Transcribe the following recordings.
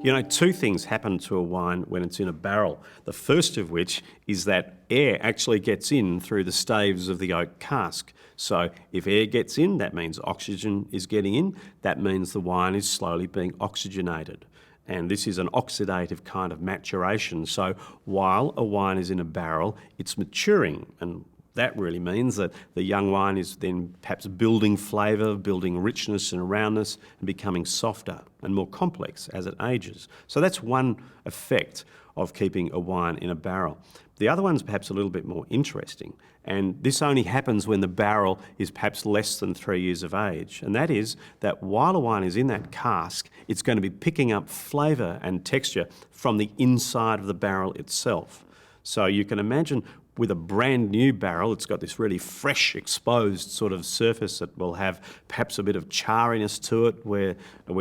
You know, two things happen to a wine when it's in a barrel. The first of which is that air actually gets in through the staves of the oak cask. So if air gets in, that means oxygen is getting in. That means the wine is slowly being oxygenated. And this is an oxidative kind of maturation. So while a wine is in a barrel, it's maturing. And that really means that the young wine is then perhaps building flavour, building richness and roundness, and becoming softer and more complex as it ages. So that's one effect of keeping a wine in a barrel. The other one's perhaps a little bit more interesting, and this only happens when the barrel is perhaps less than 3 years of age, and that is that while a wine is in that cask, it's going to be picking up flavour and texture from the inside of the barrel itself. So you can imagine with a brand new barrel, it's got this really fresh, exposed sort of surface that will have perhaps a bit of charriness to it where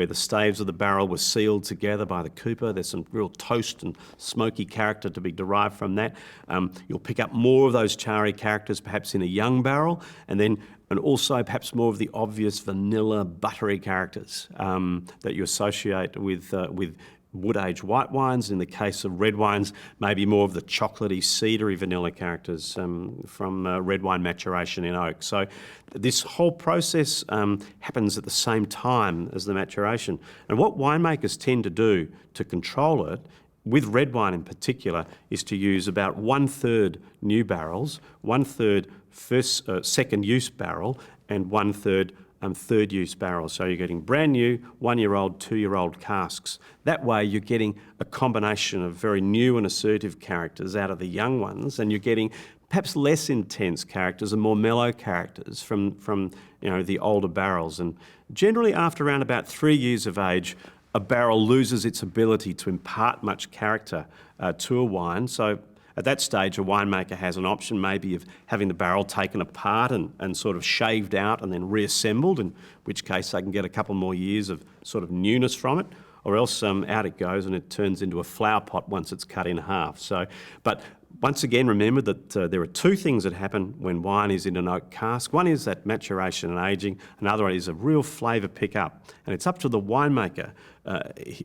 the staves of the barrel were sealed together by the cooper. There's some real toast and smoky character to be derived from that. You'll pick up more of those charry characters perhaps in a young barrel, and also perhaps more of the obvious vanilla, buttery characters that you associate with wood-aged white wines. In the case of red wines, maybe more of the chocolatey, cedary vanilla characters from red wine maturation in oak. So this whole process happens at the same time as the maturation. And what winemakers tend to do to control it, with red wine in particular, is to use about 1/3 new barrels, 1/3 second use barrel, and 1/3 third use barrels. So you're getting brand new 1-year-old, 2-year-old casks. That way you're getting a combination of very new and assertive characters out of the young ones, and you're getting perhaps less intense characters and more mellow characters from the older barrels. And generally after around about 3 years of age, a barrel loses its ability to impart much character to a wine. So at that stage, a winemaker has an option maybe of having the barrel taken apart and sort of shaved out and then reassembled, in which case they can get a couple more years of sort of newness from it, or else out it goes and it turns into a flower pot once it's cut in half. But once again, remember that there are two things that happen when wine is in an oak cask. One is that maturation and ageing, another one is a real flavour pickup. And it's up to the winemaker,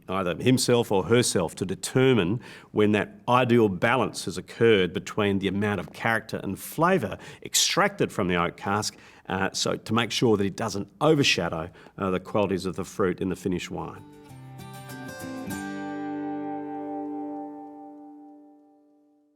either himself or herself, to determine when that ideal balance has occurred between the amount of character and flavour extracted from the oak cask, so to make sure that it doesn't overshadow the qualities of the fruit in the finished wine.